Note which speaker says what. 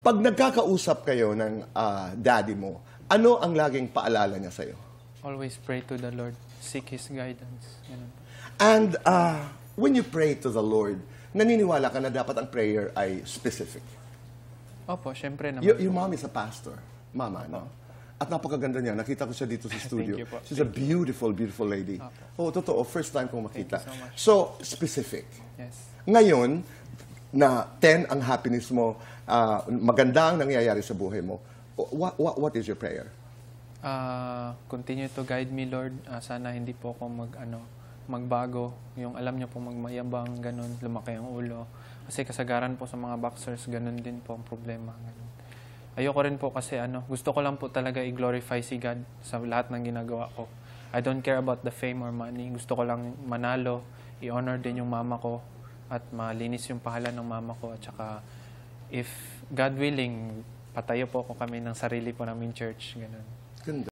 Speaker 1: Pag nagkakausap kayo ng daddy mo, ano ang laging paalala niya sa'yo?
Speaker 2: Always pray to the Lord. Seek His guidance. Ganun.
Speaker 1: And when you pray to the Lord, naniniwala ka na dapat ang prayer ay specific.
Speaker 2: Opo, syempre naman.
Speaker 1: Your mom is a pastor. Mama, no? At napakaganda niya. Nakita ko siya dito sa studio.
Speaker 2: Thank you po.
Speaker 1: She's a beautiful, beautiful lady. Oh, totoo. First time kong makita.
Speaker 2: Thank you so much.
Speaker 1: So, specific.
Speaker 2: Yes.
Speaker 1: Ngayon, na 10 ang happiness mo, maganda ang nangyayari sa buhay mo, what is your prayer?
Speaker 2: Continue to guide me, Lord. Sana hindi po ako magbago. Yung alam niyo po magmayabang, ganun, lumaki ang ulo. Kasi kasagaran po sa mga boxers, ganun din po ang problema. Ganun. Ayoko rin po kasi gusto ko lang po talaga i-glorify si God sa lahat ng ginagawa ko. I don't care about the fame or money. Gusto ko lang manalo, i-honor din yung mama ko, at malinis yung pahalan ng mama ko. At saka, if God willing, patayo po ako kami ng sarili po namin church. Ganun.
Speaker 1: Ganda.